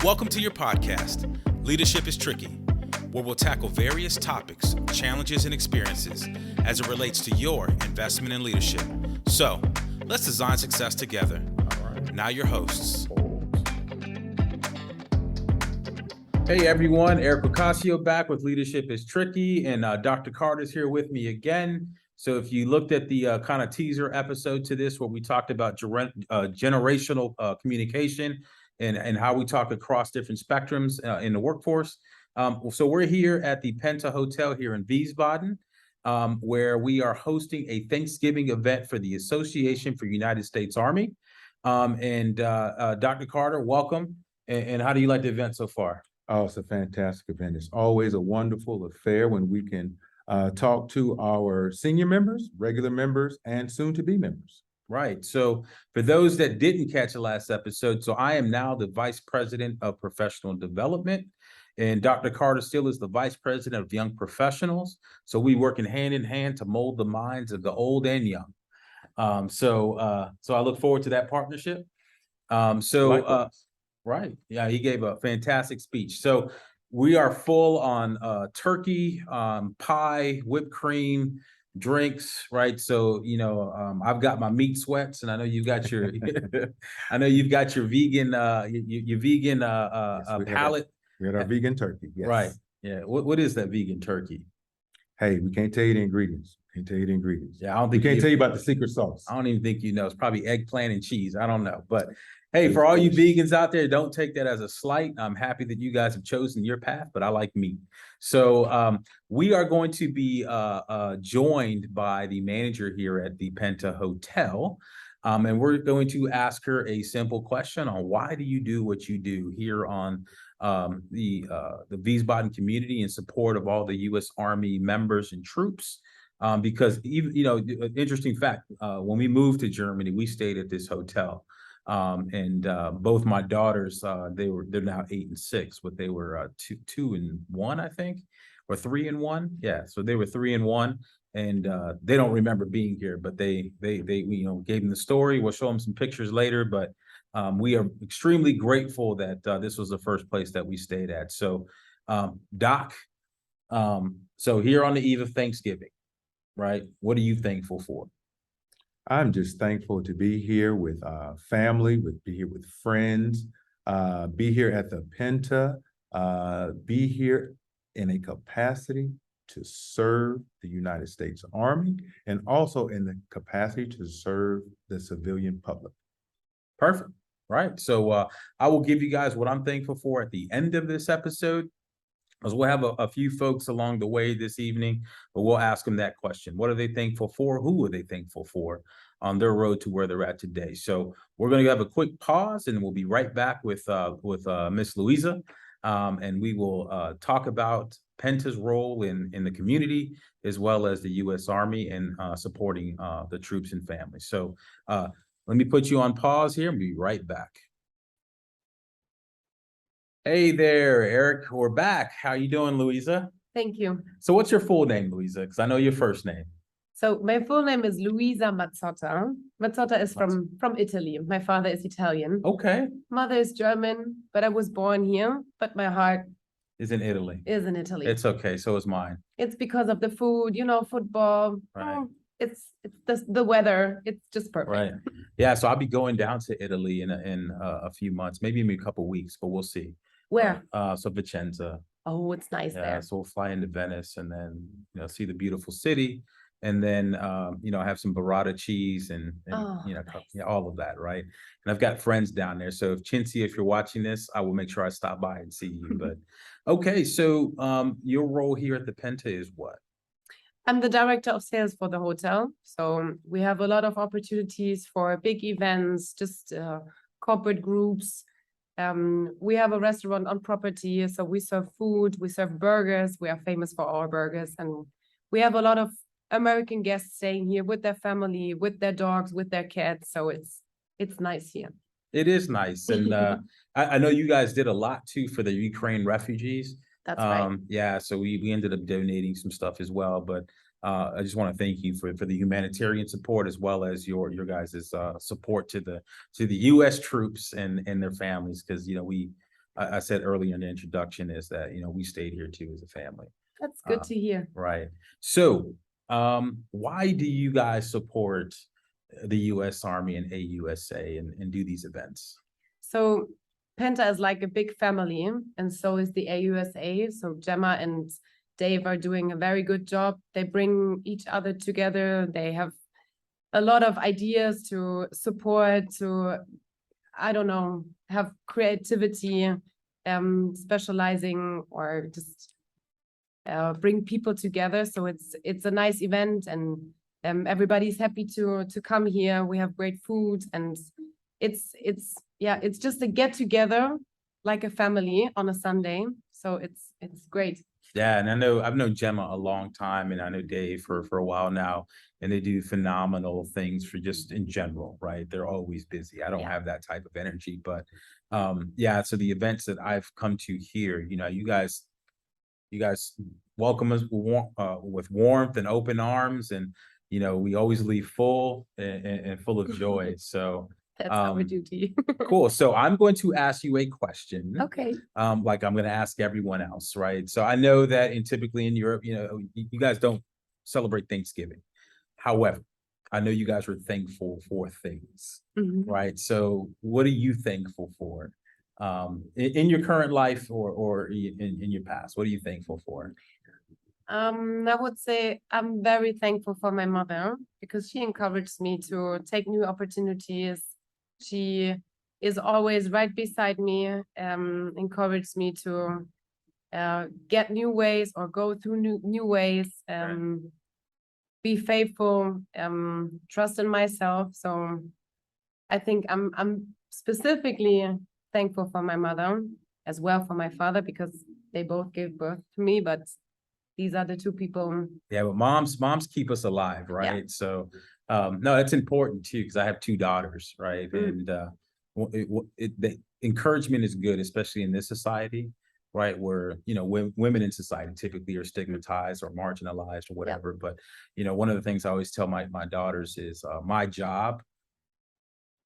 Welcome to your podcast, Leadership is Tricky, where we'll tackle various topics, challenges, and experiences as it relates to your investment in leadership. So, let's design success together. All right. Now your hosts. Hey everyone, Eric Ocasio back with Leadership is Tricky, and Dr. Carter's here with me again. So if you looked at the kind of teaser episode to this where we talked about generational communication and how we talk across different spectrums in the workforce. So we're here at the Penta Hotel here in Wiesbaden, where we are hosting a Thanksgiving event for the Association for United States Army. Dr. Carter, welcome. And how do you like the event so far? Oh, it's a fantastic event. It's always a wonderful affair when we can talk to our senior members, regular members, and soon-to-be members. Right. So for those that didn't catch the last episode, so I am now the Vice President of Professional Development, and Dr. Carter still is the Vice President of Young Professionals. So we working hand in hand to mold the minds of the old and young. So I look forward to that partnership. Right. Yeah, he gave a fantastic speech. So we are full on turkey, pie, whipped cream, drinks, right? So, I've got my meat sweats, and I know you've got your I know you've got your vegan palate. We had our vegan turkey. Yes. Right. Yeah. What is that vegan turkey? Hey, we can't tell you the ingredients. Yeah, I don't think we can't tell you about the secret sauce. I don't even think you know. It's probably eggplant and cheese. I don't know. But hey, for all you vegans out there, don't take that as a slight. I'm happy that you guys have chosen your path, but I like meat. So we are going to be joined by the manager here at the Penta Hotel. And we're going to ask her a simple question on why do you do what you do here on the Wiesbaden community in support of all the U.S. Army members and troops. Because even, interesting fact, when we moved to Germany, we stayed at this hotel. Both my daughters, they're now 8 and 6, but they were 2 and 1, I think, or 3 and 1. Yeah, so they were 3 and 1, and they don't remember being here, but they gave them the story. We'll show them some pictures later, but we are extremely grateful that this was the first place that we stayed at. So, Doc, so here on the eve of Thanksgiving, right? What are you thankful for? I'm just thankful to be here with family, be here with friends, be here at the Penta, be here in a capacity to serve the United States Army, and also in the capacity to serve the civilian public. Perfect. Right. So I will give you guys what I'm thankful for at the end of this episode, because we'll have a few folks along the way this evening, but we'll ask them that question. What are they thankful for? Who are they thankful for on their road to where they're at today? So we're going to have a quick pause, and we'll be right back with Miss Louisa, and we will talk about Penta's role in the community, as well as the U.S. Army and supporting the troops and families. So let me put you on pause here and be right back. Hey there, Eric. We're back. How you doing, Louisa? Thank you. So what's your full name, Louisa? Because I know your first name. So my full name is Luisa Mazzotta. Mazzotta is from Italy. My father is Italian. Okay. Mother is German, but I was born here, but my heart is in Italy. It's okay. So is mine. It's because of the food, football. Right. It's the weather. It's just perfect. Right. Yeah. So I'll be going down to Italy in a few months, maybe a couple of weeks, but we'll see. Where? So Vicenza. Oh, it's nice there. So we'll fly into Venice and then see the beautiful city, and then have some burrata cheese and nice. all of that, right? And I've got friends down there. So if you're watching this, I will make sure I stop by and see you. But okay, so your role here at the Penta is what? I'm the director of sales for the hotel. So we have a lot of opportunities for big events, just corporate groups. We have a restaurant on property, so we serve food, we serve burgers. We are famous for our burgers, and we have a lot of American guests staying here with their family, with their dogs, with their cats. So it's nice here. It is nice, and I know you guys did a lot too for the Ukraine refugees. That's right. Yeah, so we ended up donating some stuff as well, but I just want to thank you for the humanitarian support, as well as your guys' support to the U.S. troops and their families, because we I said earlier in the introduction is that, we stayed here too as a family. That's good to hear. Right. So, why do you guys support the U.S. Army and AUSA and do these events? So Penta is like a big family, and so is the AUSA. So Gemma and Dave are doing a very good job. They bring each other together. They have a lot of ideas to support, to, I don't know, have creativity, specializing, or just bring people together. So it's a nice event, and everybody's happy to come here. We have great food, and it's just a get together like a family on a Sunday. So it's great. Yeah, and I've known Gemma a long time, and I know Dave for a while now, and they do phenomenal things for just in general, right? They're always busy. I don't have that type of energy, but so the events that I've come to here, you guys welcome us with warmth and open arms, and we always leave full and full of joy. So That's our duty. cool. So I'm going to ask you a question. Okay. Like I'm going to ask everyone else, right? So I know that typically in Europe, you guys don't celebrate Thanksgiving. However, I know you guys are thankful for things, right? So what are you thankful for in your current life or in your past? What are you thankful for? I would say I'm very thankful for my mother, because she encouraged me to take new opportunities. She is always right beside me, encouraged me to get new ways or go through new ways, be faithful, trust in myself. So I think I'm specifically thankful for my mother, as well for my father, because they both gave birth to me, but these are the two people. Yeah, but moms keep us alive, right? Yeah. So no, that's important too, because I have two daughters, right? And the encouragement is good, especially in this society, right? Where women in society typically are stigmatized or marginalized or whatever. But one of the things I always tell my daughters is my job,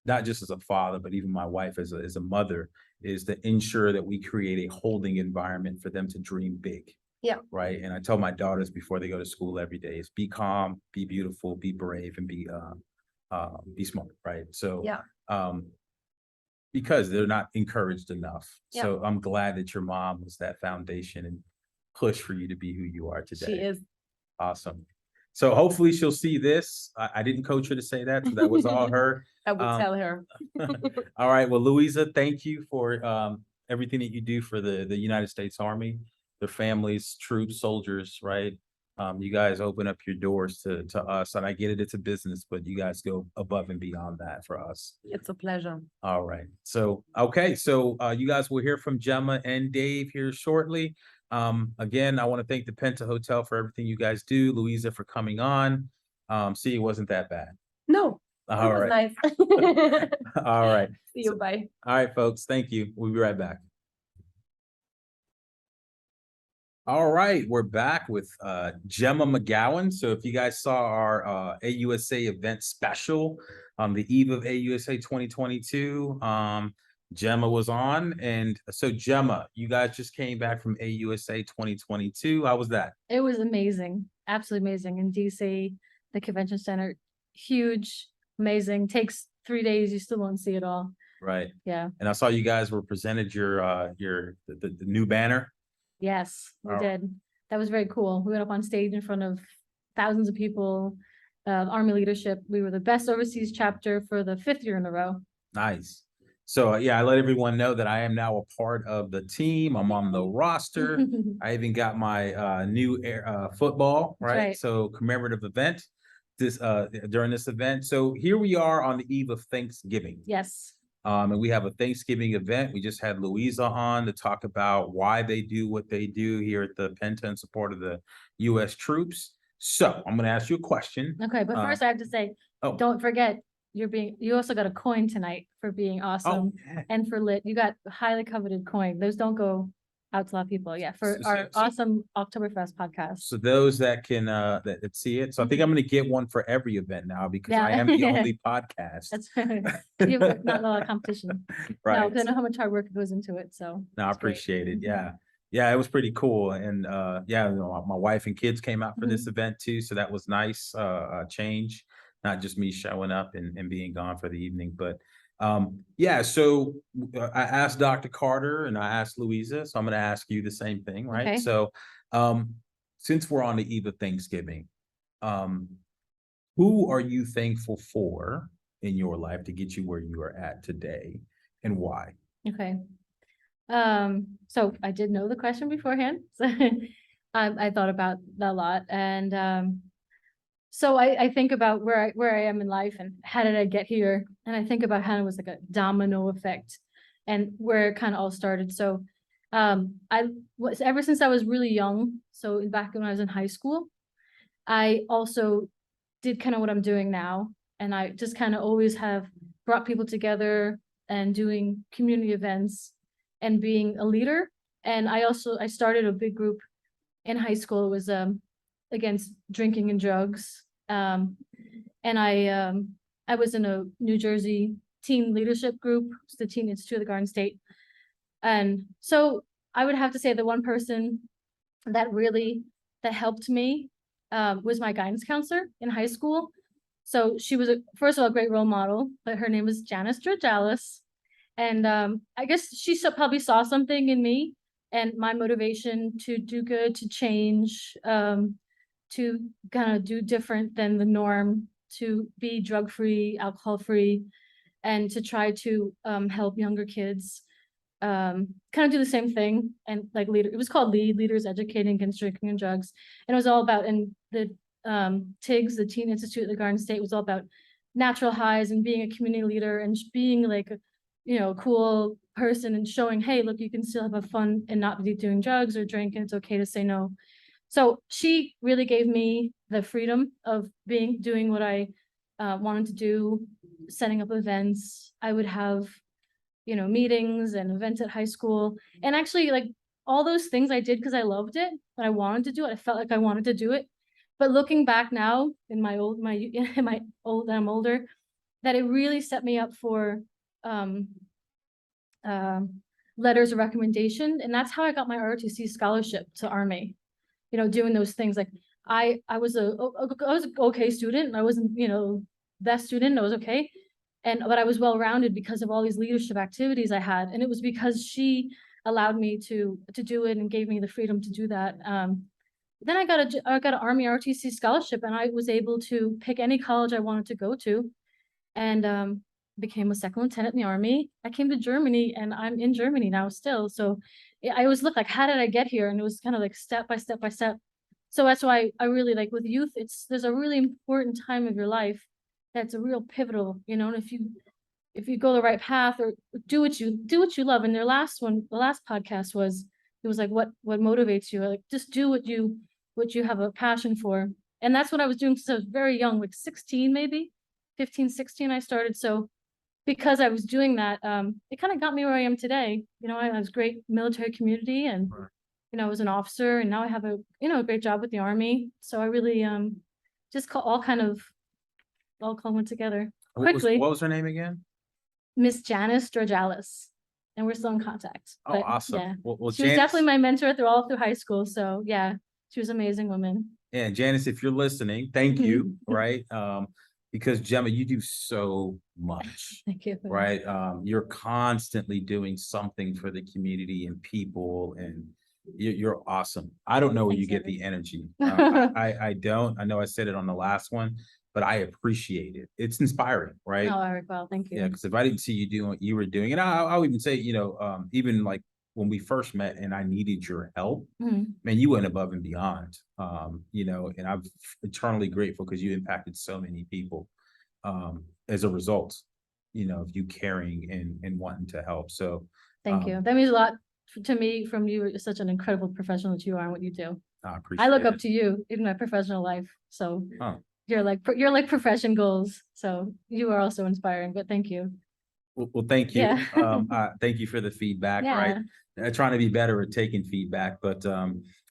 not just as a father, but even my wife as a mother, is to ensure that we create a holding environment for them to dream big. Yeah. Right. And I tell my daughters before they go to school every day is be calm, be beautiful, be brave, and be smart. Right. So because they're not encouraged enough. Yeah. So I'm glad that your mom was that foundation and push for you to be who you are today. She is. Awesome. So hopefully she'll see this. I didn't coach her to say that, so that was all her. I would tell her. All right. Well, Louisa, thank you for everything that you do for the United States Army, their families, troops, soldiers, right? You guys open up your doors to us, and I get it, it's a business, but you guys go above and beyond that for us. It's a pleasure. All right. So, okay. So you guys will hear from Gemma and Dave here shortly. Again, I want to thank the Penta Hotel for everything you guys do. Louisa for coming on. See, it wasn't that bad. No. All right. Nice. All right. See you. Bye. All right, folks. Thank you. We'll be right back. All right, we're back with Gemma McGowan. So if you guys saw our AUSA event special on the eve of AUSA 2022, Gemma was on. And so Gemma, you guys just came back from AUSA 2022. How was that? It was amazing. Absolutely amazing. In DC, the convention center, huge, amazing. Takes 3 days. You still won't see it all. Right. Yeah. And I saw you guys were presented the new banner. Yes, we did. That was very cool. We went up on stage in front of thousands of people, Army leadership. We were the best overseas chapter for the 5th year in a row. Nice. So yeah, I let everyone know that I am now a part of the team. I'm on the roster. I even got my new football, right? So commemorative event during this event. So here we are on the eve of Thanksgiving. Yes. And we have a Thanksgiving event. We just had Louisa on to talk about why they do what they do here at the Penta in support of the U.S. troops. So I'm going to ask you a question. Okay, but first I have to say, don't forget, you also got a coin tonight for being awesome and for lit. You got a highly coveted coin. Those don't go out to a lot of people. Yeah, for So- our so- awesome Oktoberfest podcast. So those that can, that see it. So I think I'm gonna get one for every event now because I Yeah. am the only podcast. That's not a lot of competition. No, Right. 'cause I know how much hard work goes into it, so. No, I it's great. appreciate it. Mhm. Yeah. Yeah, it was pretty cool. And yeah, you know, my wife and kids came out for this Mm-hmm. event too. So that was nice, change, not just me showing up and being gone for the evening. But yeah, so I asked Dr. Carter and I asked Louisa, so I'm gonna ask you the same thing, right? Okay. So since we're on the eve of Thanksgiving, um, who are you thankful for in your life to get you where you are at today and why? Okay. So I did know the question beforehand. So I thought about that a lot. And so I think about where I am in life and how did I get here? And I think about how it was like a domino effect and where it kind of all started. So I was ever since I was really young, so back when I was in high school, I also did kind of what I'm doing now. And I just kind of always have brought people together and doing community events and being a leader. And I started a big group in high school. It was against drinking and drugs. And I was in a New Jersey teen leadership group, it's the Teen Institute of the Garden State. And so I would have to say the one person that helped me was my guidance counselor in high school. So she was first of all a great role model, but her name was Janice Drajalis. And I guess she probably saw something in me and my motivation to do good, to change, to kind of do different than the norm, to be drug-free, alcohol-free, and to try to help younger kids kind of do the same thing. And like it was called Leaders Educating Against Drinking and Drugs. And it was all about, and the TIGS, the Teen Institute of the Garden State, was all about natural highs and being a community leader and being like a cool person and showing, hey, look, you can still have fun and not be doing drugs or drink, and it's okay to say no. So she really gave me the freedom of doing what I wanted to do, setting up events. I would have, meetings and events at high school. And actually, like, all those things I did because I loved it and I wanted to do it. I felt like I wanted to do it. But looking back now in I'm older, that it really set me up for letters of recommendation. And that's how I got my ROTC scholarship to Army, doing those things. Like I was an okay student. I wasn't, best student. I was okay. But I was well-rounded because of all these leadership activities I had. And it was because she allowed me to do it and gave me the freedom to do that. Then I got an Army ROTC scholarship, and I was able to pick any college I wanted to go to, and became a second lieutenant in the Army. I came to Germany, and I'm in Germany now still. So I always look like, how did I get here? And it was kind of like step by step by step. So that's why I really like with youth, there's a really important time of your life that's a real pivotal, and if you go the right path or do what you love. And the last podcast it was like what motivates you, like just do what you have a passion for. And that's what I was doing since I was very young, like 16, maybe 15, 16 I started. So because I was doing that, it kind of got me where I am today. I was great military community, and I was an officer, and now I have a great job with the Army. So I really just all went together quickly. What was her name again? Miss Janice Drajalis, and we're still in contact. Oh, But, awesome. Yeah, Well, she was definitely my mentor all through high school. So yeah, she was an amazing woman. Yeah, Janice, if you're listening, thank you, right? Because Gemma, you do so much, Thank you. right? You're constantly doing something for the community and people, and you're awesome. I don't know where you Thanks, get Evan. the energy. I don't. I know I said it on the last one, but I appreciate it. It's inspiring, right? Oh, Eric, well, thank you. Yeah, because if I didn't see you doing what you were doing, and I'll even say, even like when we first met and I needed your help, Mhm. man, you went above and beyond. And I'm eternally grateful because you impacted so many people as a result, of you caring and wanting to help. So Thank you. That means a lot to me from you. You're such an incredible professional that you are and what you do. I appreciate I look up it. to you in my professional life. So Oh. you're like profession goals. So you are also inspiring, but thank you. Well, thank you. Yeah. Thank you for the feedback, Yeah. right? Trying to be better at taking feedback, but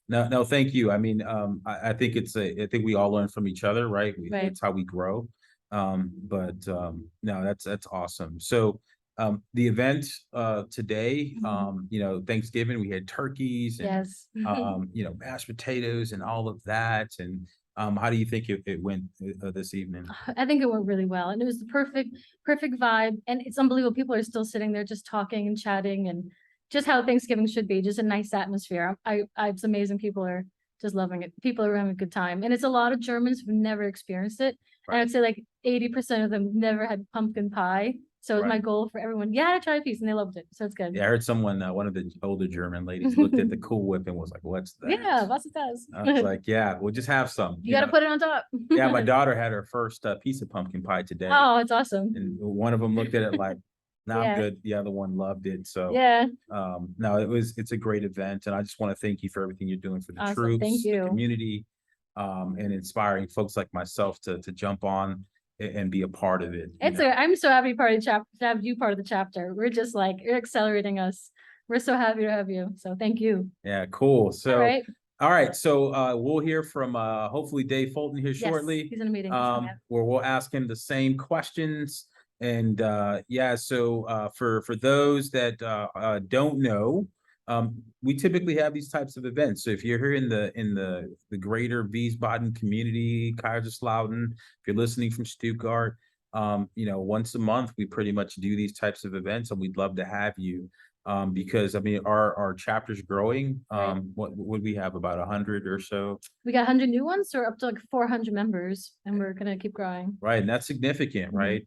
no, thank you. I mean, I think I think we all learn from each other, right? Right. It's how we grow. No, that's awesome. So, the event today, Thanksgiving, we had turkeys and Yes. mashed potatoes and all of that. And how do you think it went this evening? I think it went really well, and it was the perfect vibe, and it's unbelievable. People are still sitting there just talking and chatting, and just how Thanksgiving should be, just a nice atmosphere. It's amazing. People are just loving it. People are having a good time, and it's a lot of Germans who've never experienced it. And I would say like 80% of them never had pumpkin pie. So it's my Right. goal for everyone. Yeah, to try a piece, and they loved it. So it's good. Yeah, I heard someone, one of the older German ladies looked at the Cool Whip and was like, "What's that?" Yeah, was it does. I was like, "Yeah, we'll just have some." You got to put it on top. Yeah, my daughter had her first piece of pumpkin pie today, Oh, it's awesome. and one of them looked at it like, "No, I'm Yeah. good." The other one loved it. So, Yeah. no, it's a great event, and I just want to thank you for everything you're doing for the Awesome. troops, Thank the you. community, and inspiring folks like myself to jump on and be a part of it. I'm so happy part of the chapter to have you part of the chapter. We're just like, you're accelerating us. We're so happy to have you. So thank you. Yeah, cool. So, All right. So we'll hear from hopefully Dave Fulton here Yes, shortly. he's in a meeting. Where we'll ask him the same questions. And for those that don't know, we typically have these types of events. So if you're here in the greater Wiesbaden community, Kaiserslautern, if you're listening from Stuttgart, once a month we pretty much do these types of events, and we'd love to have you. Because I mean, our chapter's growing. Right. What would we have, about 100 or so? We got 100 new ones, so we're up to like 400 members, and we're gonna keep growing. Right, and that's significant, Mhm. right?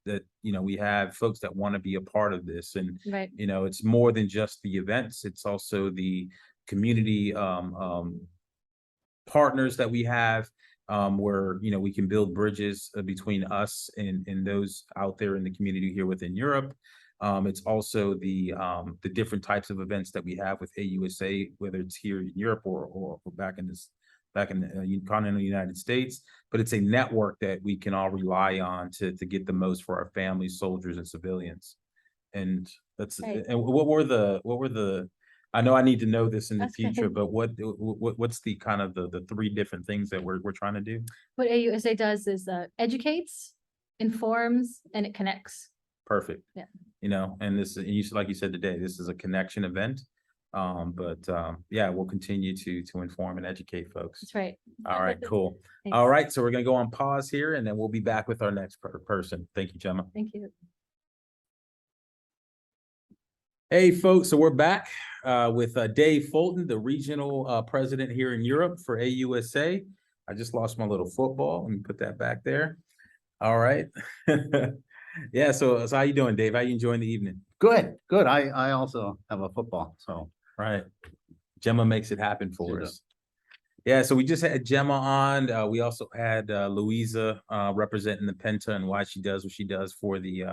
That we have folks that want to be a part of this, and Right. it's more than just the events; it's also the community partners that we have, where we can build bridges between us and those out there in the community here within Europe. It's also the different types of events that we have with AUSA, whether it's here in Europe or back in the continental United States. But it's a network that we can all rely on to get the most for our families, soldiers, and civilians. And that's Right. and what were the I know I need to know this in the That's future, okay. but what's the kind of the three different things that we're trying to do? What AUSA does is educates, informs, and it connects. Perfect. Yeah. And like you said today, this is a connection event. Yeah, we'll continue to inform and educate folks. That's right. All right, cool. Thanks. All right, so we're gonna go on pause here, and then we'll be back with our next person. Thank you, Gemma. Thank you. Hey, folks, so we're back with Dave Fulton, the regional president here in Europe for AUSA. I just lost my little football. Let me put that back there. All right. Yeah, so how you doing, Dave? How you enjoying the evening? Good. I also have a football, so. Right. Gemma makes it happen for She us. Yeah, so we just had Gemma on. We also had Louisa representing the Penta and why she does what she does for the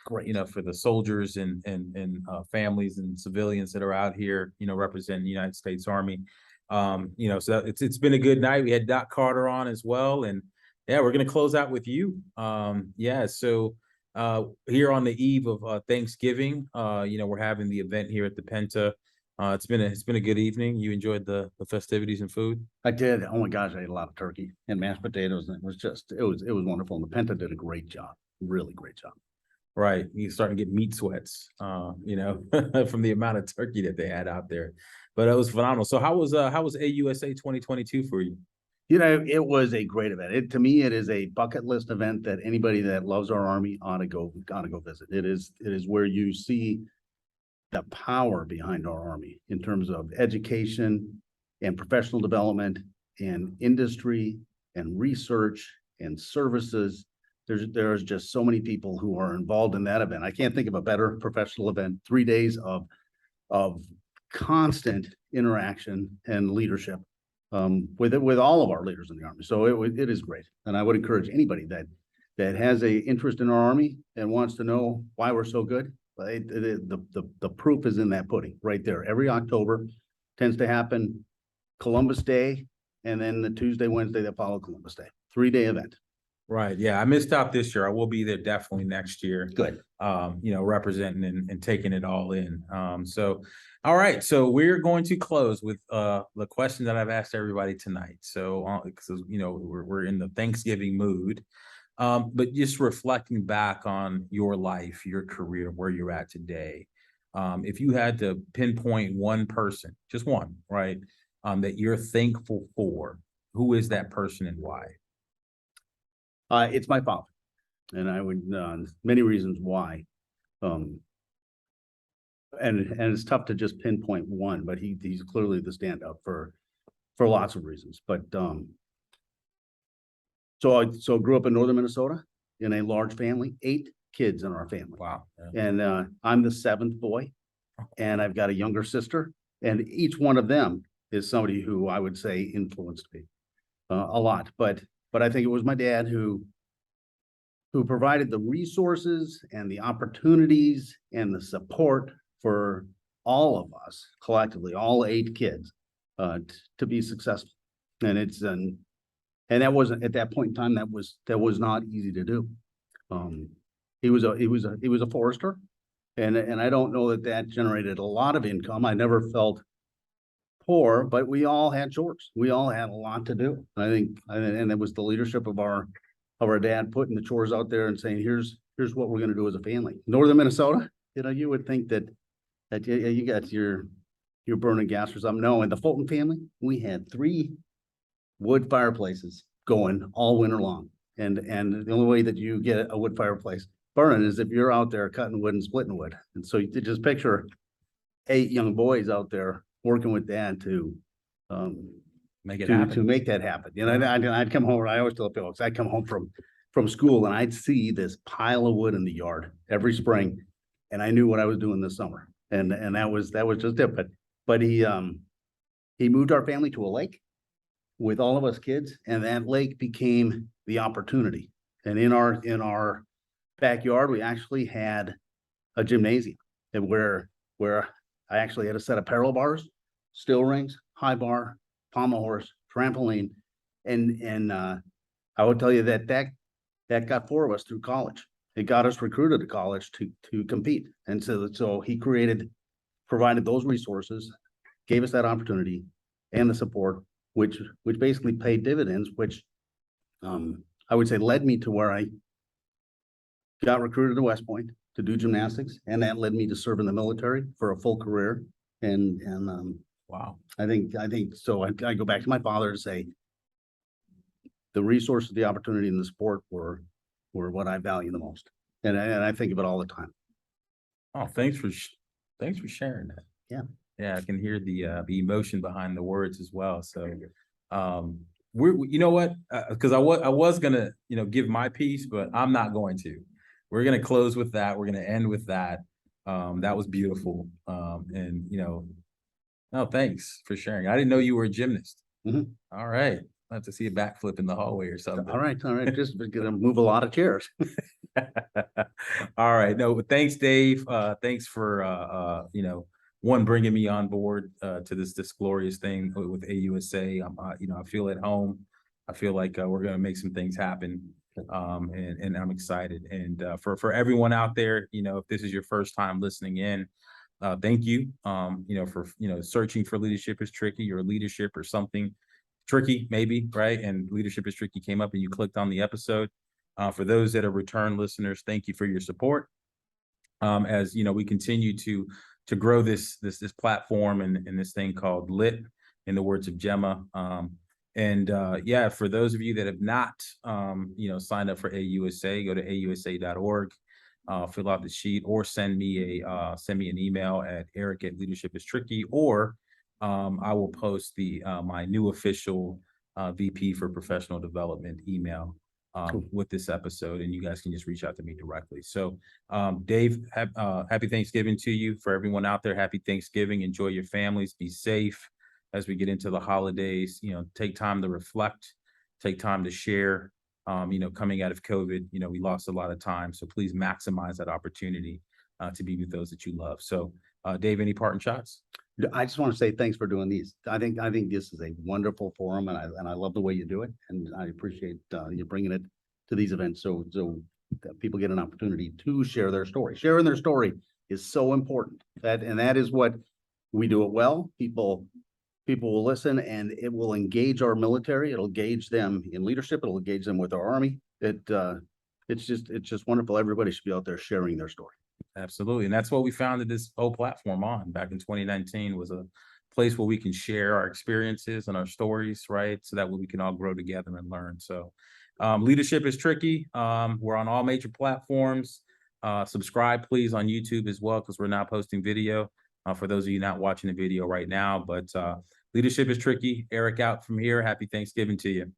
Great. for the soldiers and families and civilians that are out here, representing the United States Army. So it's been a good night. We had Doc Carter on as well, and yeah, we're gonna close out with you. So here on the eve of Thanksgiving, we're having the event here at the Penta. It's been a good evening. You enjoyed the festivities and food? I did. Oh my gosh, I ate a lot of turkey and mashed potatoes, and it was wonderful. And the Penta did a great job, really great job. Right. You're starting to get meat sweats, from the amount of turkey that they had out there. But it was phenomenal. So how was AUSA 2022 for you? It was a great event. To me, it is a bucket list event that anybody that loves our Army ought to go visit. It is where you see the power behind our Army in terms of education and professional development and industry and research and services. There's just so many people who are involved in that event. I can't think of a better professional event. 3 days of constant interaction and leadership with all of our leaders in the Army. So it is great. And I would encourage anybody that has a interest in our Army and wants to know why we're so good. The proof is in that pudding right there. Every October tends to happen Columbus Day, and then the Tuesday, Wednesday that follow Columbus Day. 3-day event. Right. Yeah, I missed out this year. I will be there definitely next year. Good. Representing and taking it all in. All right. So we're going to close with the question that I've asked everybody tonight. So, because we're in the Thanksgiving mood. But just reflecting back on your life, your career, where you're at today. If you had to pinpoint one person, just one, right, that you're thankful for, who is that person and why? It's my father, and I would, many reasons why. And it's tough to just pinpoint one, but he's clearly the standout for lots of reasons. But, so I grew up in northern Minnesota in a large family, 8 kids in our family. Wow. Yeah. And, I'm the 7th boy, and I've got a younger sister, and each one of them is somebody who I would say influenced me, a lot. But I think it was my dad who provided the resources and the opportunities and the support for all of us collectively, all 8 kids, to be successful. And and that wasn't, at that point in time, that was not easy to do. He was a forester, and I don't know that generated a lot of income. I never felt poor, but we all had chores. We all had a lot to do. And it was the leadership of our dad putting the chores out there and saying, here's what we're going to do as a family. Northern Minnesota, you would think that you got your burning gas or something. No, in the Fulton family, we had 3 wood fireplaces going all winter long. And the only way that you get a wood fireplace burning is if you're out there cutting wood and splitting wood. And so you just picture 8 young boys out there working with dad to Make it happen. to make that happen. I'd come home, and I always tell folks, I'd come home from school and I'd see this pile of wood in the yard every spring, and I knew what I was doing this summer. And that was just it. But he moved our family to a lake with all of us kids, and that lake became the opportunity. And in our backyard, we actually had a gymnasium where I actually had a set of parallel bars, steel rings, high bar, pommel horse, trampoline, and I would tell you that got 4 of us through college. It got us recruited to college to compete. And so he provided those resources, gave us that opportunity and the support, which basically paid dividends, which I would say led me to where I got recruited to West Point to do gymnastics, and that led me to serve in the military for a full career. And Wow. I think so. I go back to my father to say the resources, the opportunity, and the support were what I value the most, and I think of it all the time. Oh, thanks for sharing that. Yeah, I can hear the emotion behind the words as well. So, you know what? Because I was gonna give my piece, but I'm not going to. We're gonna close with that. We're gonna end with that. That was beautiful. And no, thanks for sharing. I didn't know you were a gymnast. Mhm. All right. I'll have to see a backflip in the hallway or something. All right. Just gonna move a lot of chairs. All right. No, but thanks, Dave. Thanks for one, bringing me on board to this glorious thing with AUSA. I feel at home. I feel like we're gonna make some things happen. And I'm excited. And for everyone out there, if this is your first time listening in, thank you. For searching for Leadership is Tricky, or leadership or something tricky, maybe, right? And Leadership is Tricky came up and you clicked on the episode. For those that are return listeners, thank you for your support. As we continue to grow this platform and this thing called Lit, in the words of Gemma. For those of you that have not signed up for AUSA, go to ausa.org, fill out the sheet, or send me an email at eric@leadershipistricky, or I will post my new official VP for professional development email with this episode, and you guys can just reach out to me directly. So Dave, happy Thanksgiving to you. For everyone out there, happy Thanksgiving. Enjoy your families, be safe as we get into the holidays. Take time to reflect, take time to share. Coming out of COVID, we lost a lot of time, so please maximize that opportunity to be with those that you love. So Dave, any parting shots? I just want to say thanks for doing these. I think this is a wonderful forum, and I love the way you do it, and I appreciate you bringing it to these events, so that people get an opportunity to share their story. Sharing their story is so important. That is what we do it well. People will listen, and it will engage our military. It'll engage them in leadership. It'll engage them with our Army. It's just wonderful. Everybody should be out there sharing their story. Absolutely. And that's what we founded this whole platform on back in 2019, was a place where we can share our experiences and our stories, right? So that way we can all grow together and learn. So leadership is tricky. We're on all major platforms. Subscribe, please, on YouTube as well, because we're now posting video for those of you not watching the video right now. But leadership is tricky. Eric out from here. Happy Thanksgiving to you.